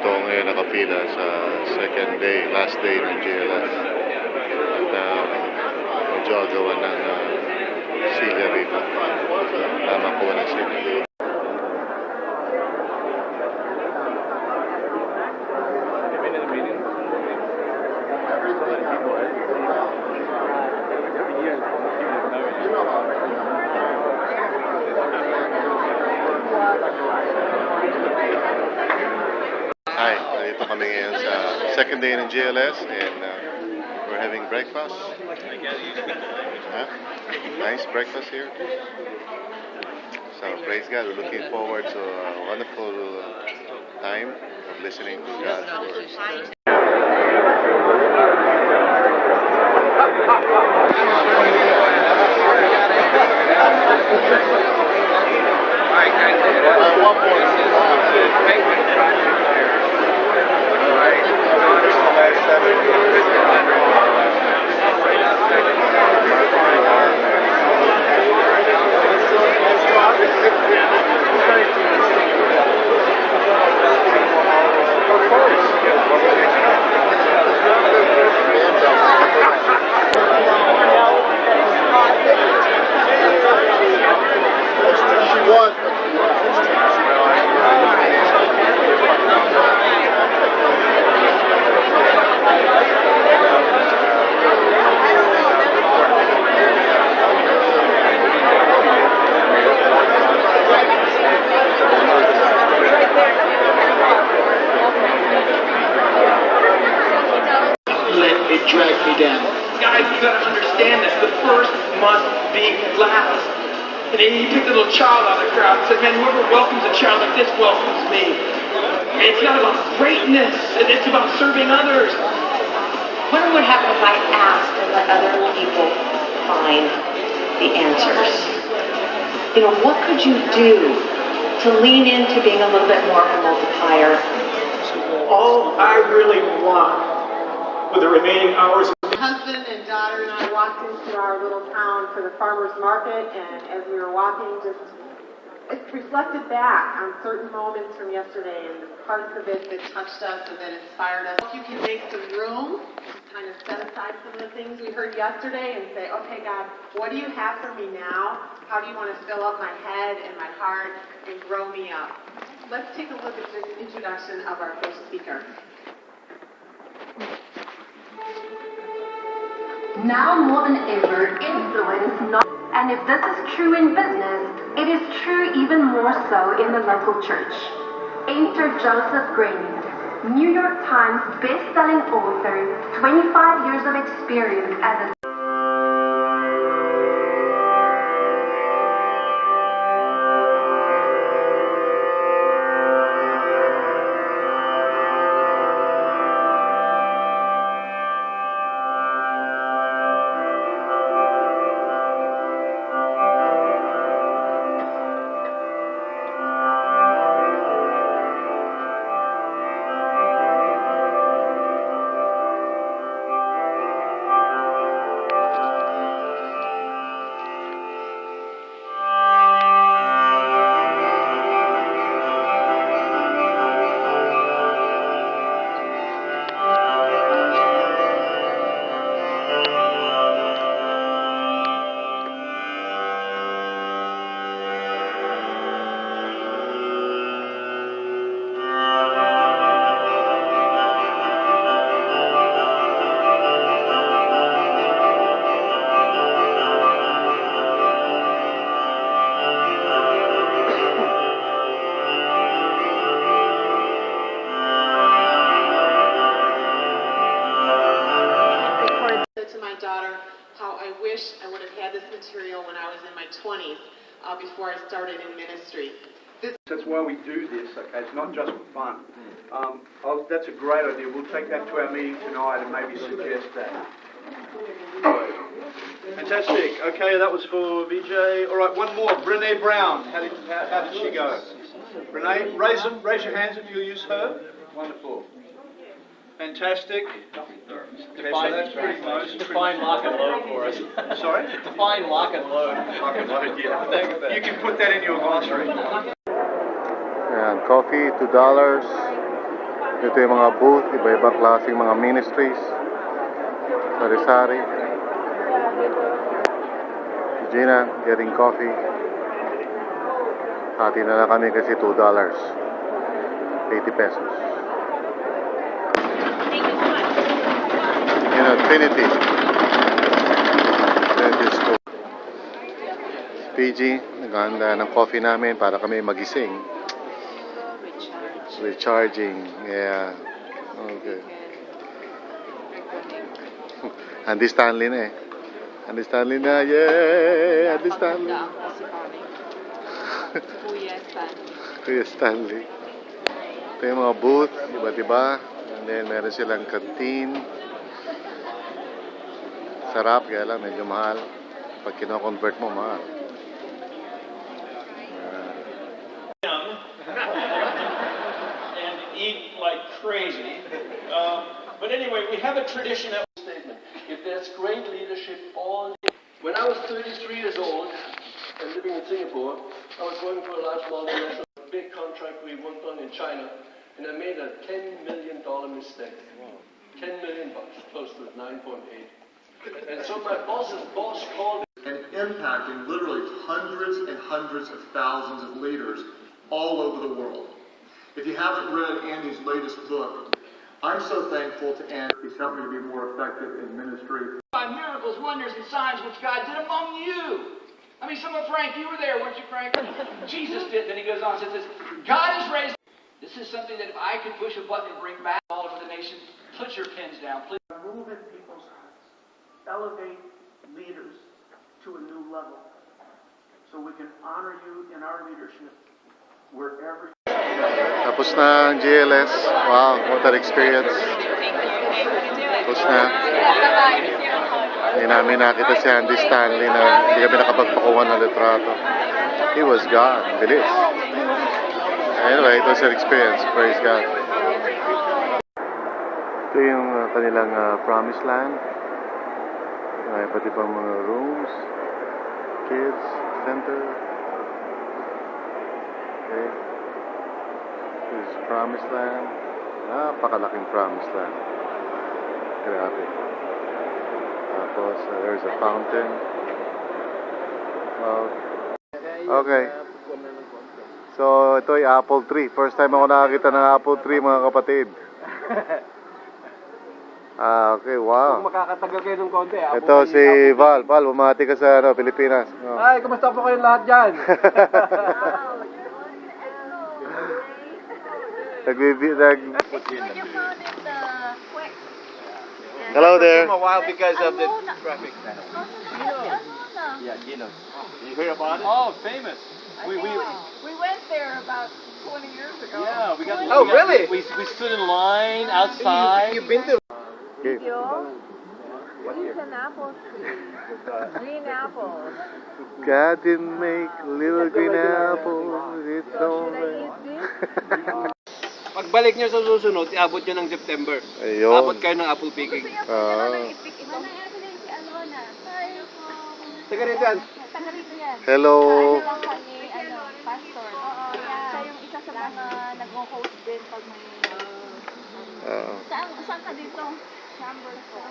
Ito ngayon nakapila sa second day, last day ng GLS. At medyo agawa ng silya rito. Makuha ng silya. Hi, nandito kami ngayon sa second day ng GLS and we're having breakfast. Nice breakfast here. So praise God, we're looking forward to a wonderful time of listening to God's Word. Drag me down. Guys, you gotta understand this. The first must be last. And then he picked a little child out of the crowd and said, man, whoever welcomes a child like this welcomes me. And it's not about greatness. It's about serving others. What would happen if I asked and let other people find the answers? You know, what could you do to lean into being a little bit more of a multiplier? All I really want for the remaining hours. My husband and daughter and I walked into our little town for the farmer's market, and as we were walking, it reflected back on certain moments from yesterday and the parts of it that touched us and that inspired us. If you can make some room, kind of set aside some of the things we heard yesterday and say, okay, God, what do you have for me now? How do you want to fill up my head and my heart and grow me up? Let's take a look at this introduction of our first speaker. Now more than ever, influence not. And if this is true in business, it is true even more so in the local church. Enter Joseph Green, New York Times best-selling author, 25 years of experience as a I would have had this material when I was in my 20s, before I started in ministry. That's why we do this, okay? It's not just for fun. That's a great idea. We'll take that to our meeting tonight and maybe suggest that. Fantastic. Okay, that was for VJ. All right, one more. Brene Brown. How did she go? Brene, raise your hands if you'll use her. Wonderful. Fantastic. Okay, so that's pretty close. Define lock and load for us. Sorry? Define lock and load. Lock and load, yeah. You can put that in your glossary. And coffee, $2. Ito yung mga booth, iba-ibang klaseng mga ministries. Sari-sari. Gina, getting coffee. Hati na lang kami kasi $2. 80 pesos. In Infinity. School. PG, naghahanda ng coffee namin para kami magising. Recharging. Yeah. Okay. Andy Stanley na eh. Andy Stanley na. Yay! Andy Stanley. Kuya Stanley. Ito yung mga booth, iba't iba. And then meron silang canteen. Sarap, kaya lang medyo mahal. Pag kino-convert mo, mahal. And eat like crazy. But anyway, we have a tradition that statement. If there's great leadership all day. When I was 33 years old and living in Singapore, I was working for a large multinational big contract we worked on in China, and I made a $10 million mistake. $10 million, close to 9.8. And so my boss's boss called me. And impacting literally hundreds and hundreds of thousands of leaders all over the world. If you haven't read Andy's latest book, I'm so thankful to Andy. He's helped me to be more effective in ministry. By miracles, wonders, and signs which God did among you. I mean, some of Frank, you were there, weren't you, Frank? Jesus did. Then he goes on and says, God has raised. This is something that if I could push a button and bring back all over the nation, put your pens down, please. Move in people's hearts. Elevate leaders to a new level. So we can honor you in our leadership wherever. Tapos na ang GLS. Wow, what an experience. Tapos na. Hindi namin nakita si Andy Stanley na hindi kami nakapagpakuha ng litrato. He was God. Bilis. Anyway, it was an experience. Praise God. Ito yung kanilang promised land. May iba't ibang mga rooms. Kids Center. Okay. This is promised land. Napakalaking promised land. Grabe. Tapos, there's a fountain. Wow. Okay. So, ito ay apple tree. First time ako nakakita ng apple tree, mga kapatid. Okay, wow. Kung makakatagal kayo ng konti. Ito si Val. Val, bumati ka sa Pilipinas. Oh. Ay, kumusta po kayong lahat dyan? Hello there. It took a while because of the traffic. Yeah, Gino. You hear about it? Oh, famous. We went there about 20 years ago. Yeah, we got. Oh, really? We stood in line outside. You've been to. Okay. He's an apple tree. Green apples. God didn't make little green apples. It's all Should I eat this? Pagbalik nyo sa susunod, iabot nyo ng September. Ayun. Abot kayo ng apple picking. Taga rito yan. Hello. Pastor. Siya yung isa sa mga nag-host din pag may... Saan ka dito? Chambers po.